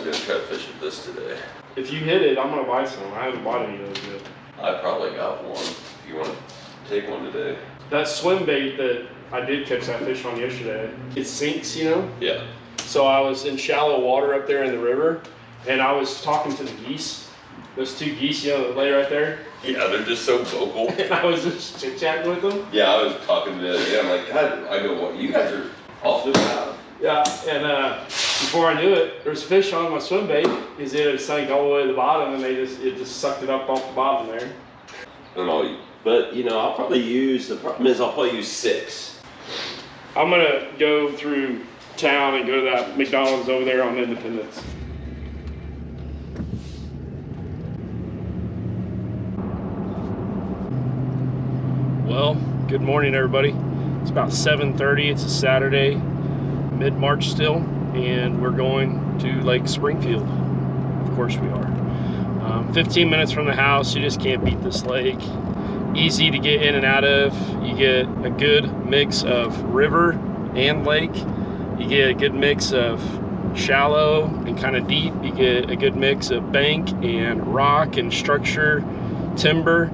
gonna try to fish with this today. If you hit it, I'm gonna buy some. I haven't bought any of those yet. I probably got one. If you want to take one today. That swim bait that I did catch that fish on yesterday, it sinks, you know? Yeah. So I was in shallow water up there in the river, and I was talking to the geese. Those two geese, you know, that lay right there. Yeah, they're just so vocal. And I was just chit-chatting with them. Yeah, I was talking to them the other day. I'm like, God, I go, what? You guys are off the map. Yeah, and before I knew it, there was fish on my swim bait. Is it sank all the way to the bottom, and it just sucked it up off the bottom there. But you know, I'll probably use, the problem is I'll probably use 6. I'm gonna go through town and go to that McDonald's over there on Independence. Well, good morning, everybody. It's about 7:30. It's a Saturday, mid-March still, and we're going to Lake Springfield. Of course we are. 15 minutes from the house. You just can't beat this lake. Easy to get in and out of. You get a good mix of river and lake. You get a good mix of shallow and kind of deep. You get a good mix of bank and rock and structure, timber,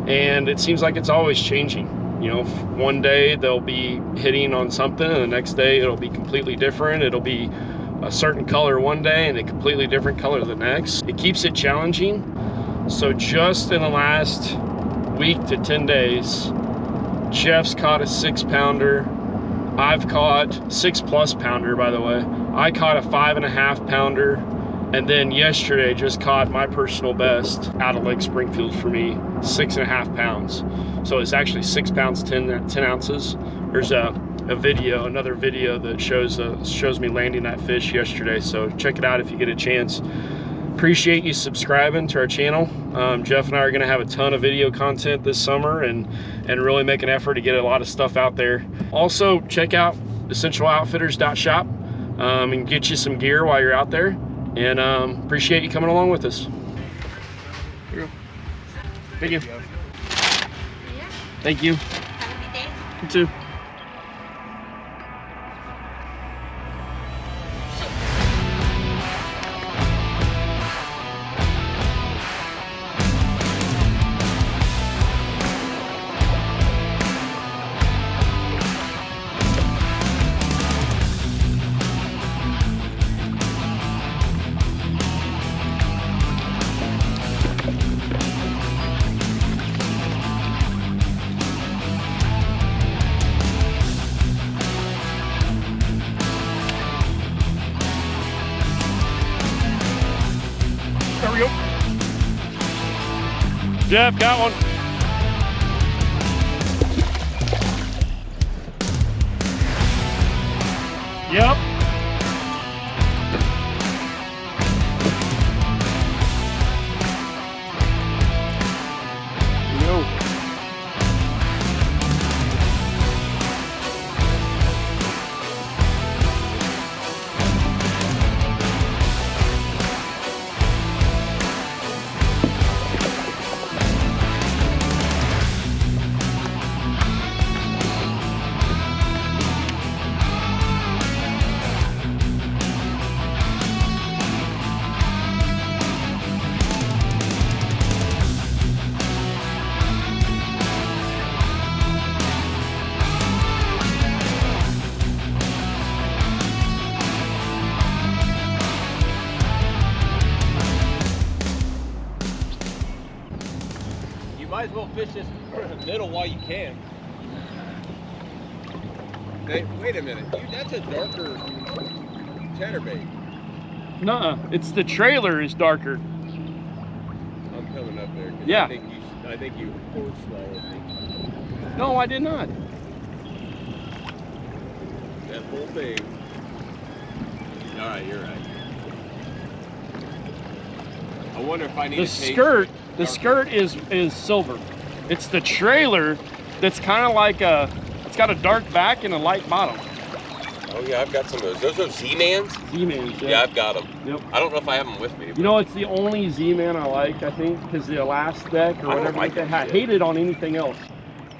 and it seems like it's always changing. You know, one day they'll be hitting on something, and the next day it'll be completely different. It'll be a certain color one day and a completely different color the next. It keeps it challenging. So just in the last week to 10 days, Jeff's caught a 6-pounder. I've caught 6+ pounder, by the way. I caught a 5.5 pounder, and then yesterday just caught my personal best out of Lake Springfield for me, 6.5 pounds. So it's actually 6 pounds 10 ounces. There's another video that shows me landing that fish yesterday. So check it out if you get a chance. Appreciate you subscribing to our channel. Jeff and I are going to have a ton of video content this summer and really make an effort to get a lot of stuff out there. Also, check out essentialoutfitters.shop and get you some gear while you're out there. And appreciate you coming along with us. Here you go. Thank you. Thank you. Have a good day. You too. There we go. Jeff, got one. Yep. Yo. Might as well fish this middle while you can. Hey, wait a minute. That's a darker chatterbait. Nuh-uh. It's the trailer is darker. I'm coming up there. Yeah. I think you horse swallowed me. No, I did not. That whole thing. All right, you're right. I wonder if I need The skirt. The skirt is silver. It's the trailer that's kind of like it's got a dark back and a light bottom. Oh yeah, I've got some of those. Those are Z-Mans? Z-Mans, yeah. Yeah, I've got them. Yep. I don't know if I have them with me. You know, it's the only Z-Man I like, I think, because the last deck or whatever like that. I hate it on anything else.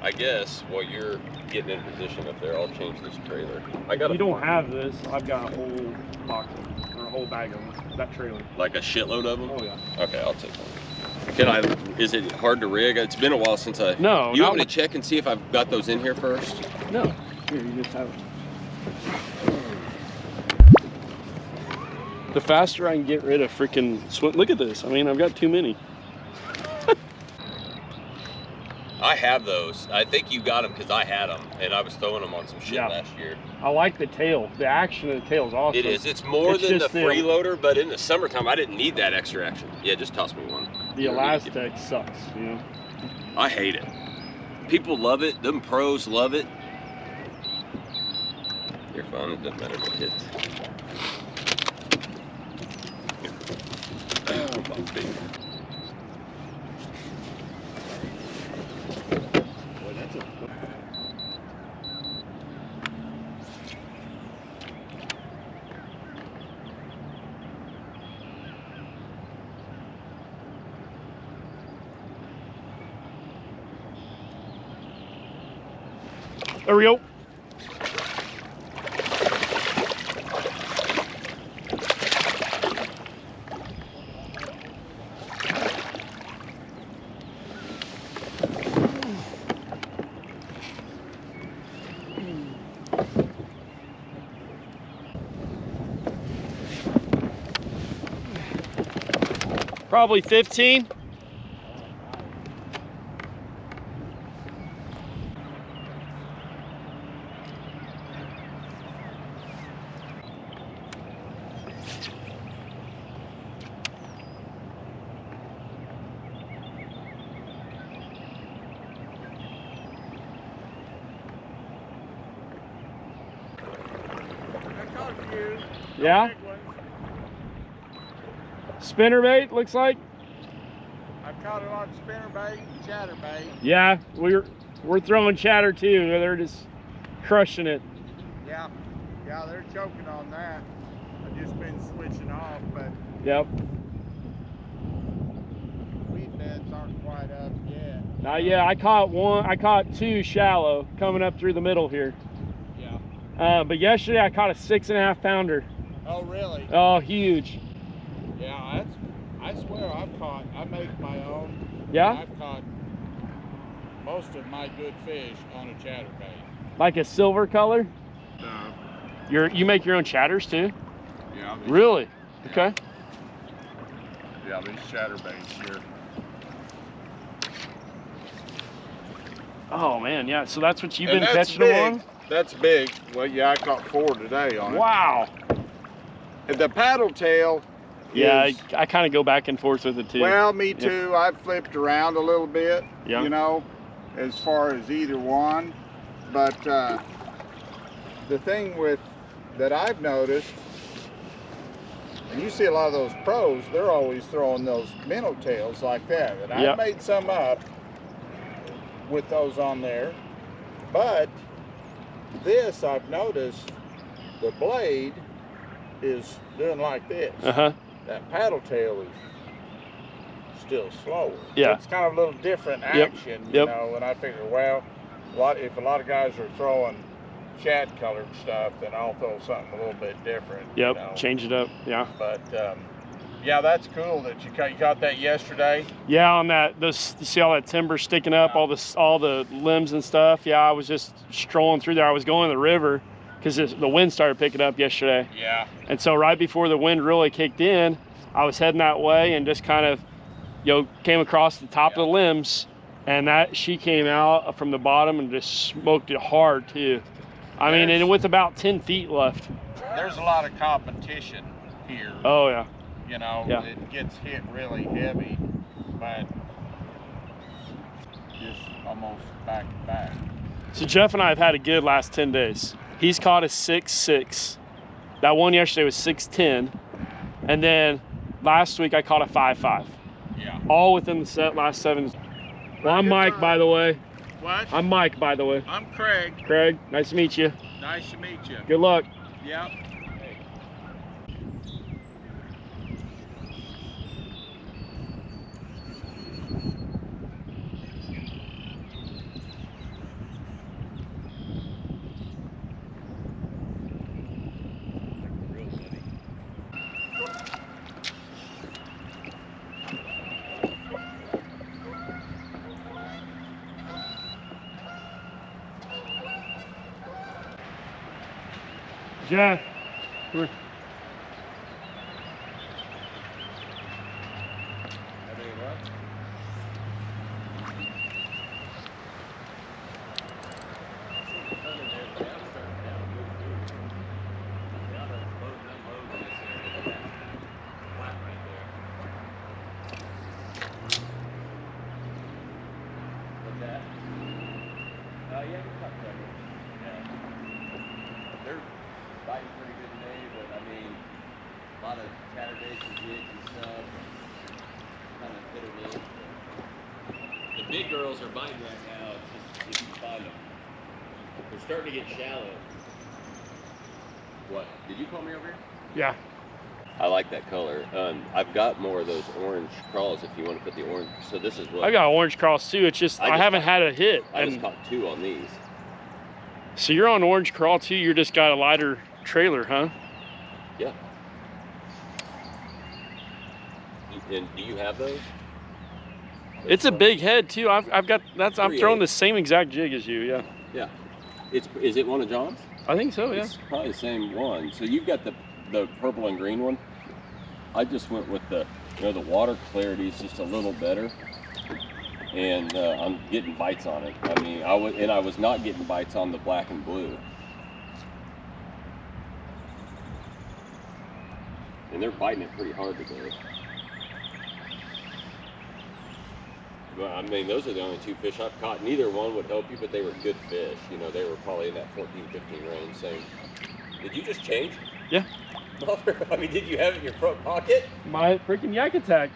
I guess while you're getting in position up there, I'll change this trailer. I got. You don't have this. I've got a whole box of it, or a whole bag of them. That trailer. Like a shitload of them? Oh yeah. Okay, I'll take one. Can I, is it hard to rig? It's been a while since I... No. You want me to check and see if I've got those in here first? No. Here, you just have it. The faster I can get rid of freaking swim. Look at this. I mean, I've got too many. I have those. I think you got them because I had them, and I was throwing them on some shit last year. I like the tail. The action of the tail is awesome. It is. It's more than the just freeloader, but in the summertime, I didn't need that extra action. Yeah, just toss me one. The elastic sucks, you know? I hate it. People love it. Them pros love it. You're fine. It doesn't matter what hits. Oh, my baby. Boy, that's a... There we go. Probably 15. Yeah? Spinnerbait, looks like. I've caught a lot of spinnerbait and chatterbait. Yeah, we're throwing chatter too. They're just crushing it. Yeah, they're choking on that. I've just been switching off, but Yep. weed beds aren't quite up yet. Yeah, I caught two shallow coming up through the middle here. Yeah. But yesterday I caught a 6.5 pounder. Oh, really? Oh, huge. Yeah, I swear I make my own. Yeah? I've caught most of my good fish on a chatterbait. Like a silver color? No. You make your own chatters too? Yeah. Really? Yeah. Okay. Yeah, these chatterbaits here. Oh man, yeah. So that's what you've And been that's catching big. them on? That's big. Well, yeah, I caught 4 today on it. Wow. And the paddle tail. Yeah, is, I kind of go back and forth with it too. well, me too. I've flipped around a little bit. Yeah. You know, as far as either one, but the thing that I've noticed, and you see a lot of those pros, they're always throwing those minnow tails like that. And I made some up with those on there, but this I've noticed the blade is doing like this. That paddle tail is still slower. Yeah. It's kind of a little different action, you know, and I figure, well, if a lot of guys are throwing shad colored stuff, then I'll throw something a little bit different. Yep, You know? change it up, yeah. But yeah, that's cool that you caught that yesterday. Yeah, on that, you see all that timber sticking up, all the limbs and stuff. Yeah, I was just strolling through there. I was going to the river because the wind started picking up yesterday. Yeah. And so right before the wind really kicked in, I was heading that way and just kind of, came across the top of the limbs, and she came out from the bottom and just smoked it hard too. I mean, and with about 10 feet left. There's a lot of competition here. Oh yeah. You know, it gets hit really heavy, but just almost back to back. So Jeff and I have had a good last 10 days. He's caught a 6.6. That one yesterday was 6.10. And then last week I caught a 5.5. Yeah. All within the last 7. Well, I'm Mike, by the way. What? I'm Mike, by the way. I'm Craig. Craig, nice to meet you. Nice to meet you. Good luck. Yep. Jeff. Come here. They're biting pretty good today, but I mean, a lot of chatterbaits and jigs and stuff, kind of hit or miss. The big girls are biting right now, if you find them. They're starting to get shallow. What? Did you call me over here? Yeah. I like that color. I've got more of those orange crawls if you want to put the orange. So this is what I got orange cross too. It's just I haven't had a hit. I just caught 2 on these. So you're on orange crawl too. You're just got a lighter trailer, huh? Yeah. And do you have those? It's a big head too. I've got that's. I'm throwing 3/8. the same exact jig as you. Yeah. Yeah. Is it one of John's? I think so. Yeah. It's probably the same one. So you've got the purple and green one. I just went with the the water clarity is just a little better, and I'm getting bites on it. I mean, I was not getting bites on the black and blue, and they're biting it pretty hard today. But I mean, those are the only 2 fish I've caught. Neither one would help you, but they were good fish. You know, they were probably in that 14, 15 range. Same. Did you just change? Yeah. I mean, did you have it in your front pocket? My freaking yak attack.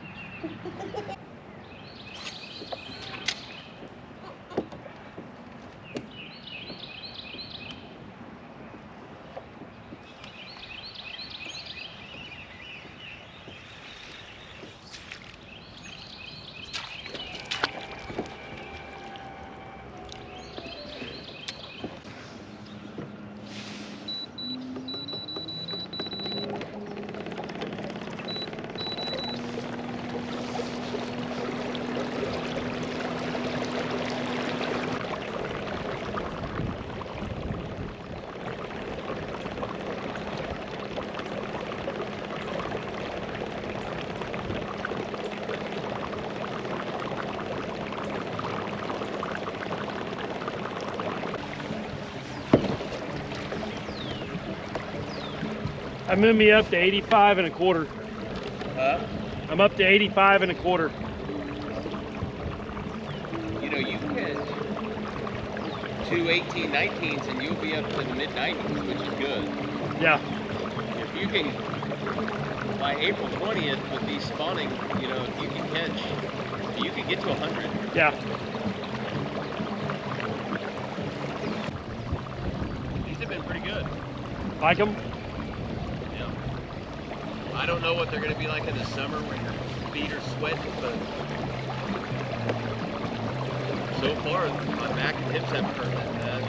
I moved me up to 85 1/4. Huh? I'm up to 85 1/4. You know, you catch 2 18, 19s and you'll be up to the mid 90s, which is good. Yeah. If you can, by April 20th with these spawning, you know, if you can catch, you can get to 100. Yeah. These have been pretty good. Like them? Yeah. I don't know what they're going to be like in the summer when your feet are sweating, but so far my back and hips haven't hurt that bad.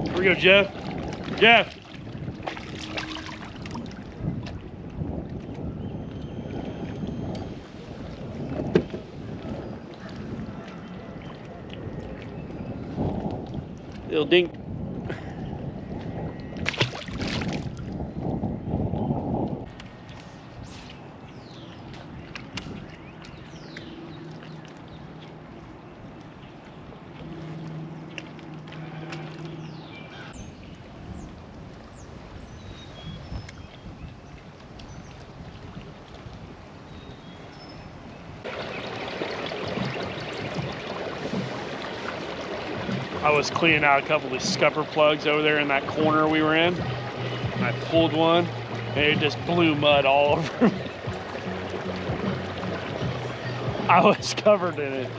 Here we go, Jeff. Jeff. Little dink. I was cleaning out a couple of scupper plugs over there in that corner we were in. And I pulled one and it just blew mud all over me. I was covered in it.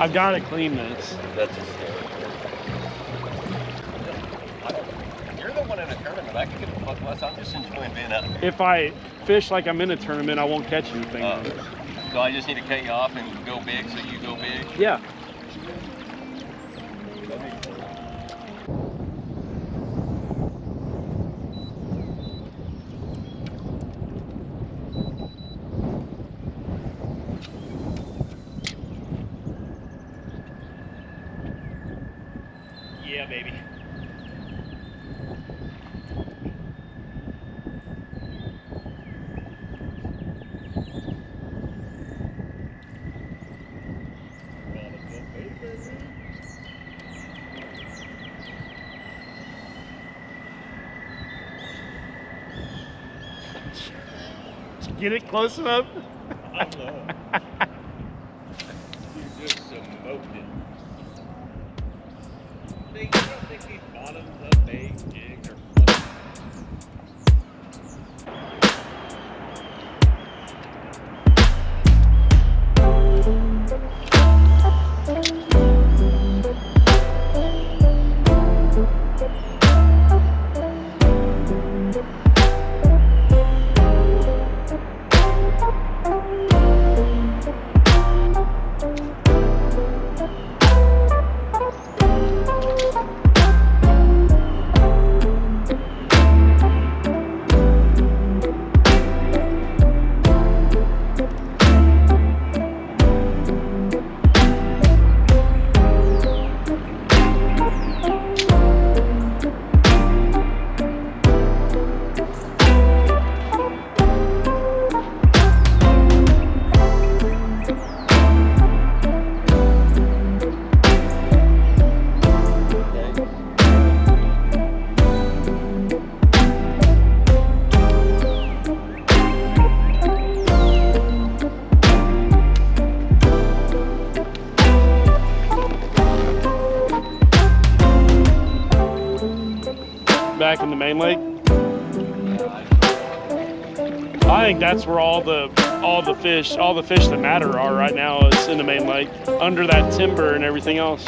I've got to clean this. That's just You're the one in a tournament. I can get a buck less. I'm just enjoying being out there. If I fish like I'm in a tournament, I won't catch anything. So I just need to cut you off and go big so you go big? Yeah. Yeah, baby. Get it close enough? I don't know. You just smoked it. You don't think these bottoms of bait jigs are fun? Back in the main lake. I think that's where all the fish that matter are right now is in the main lake, under that timber and everything else.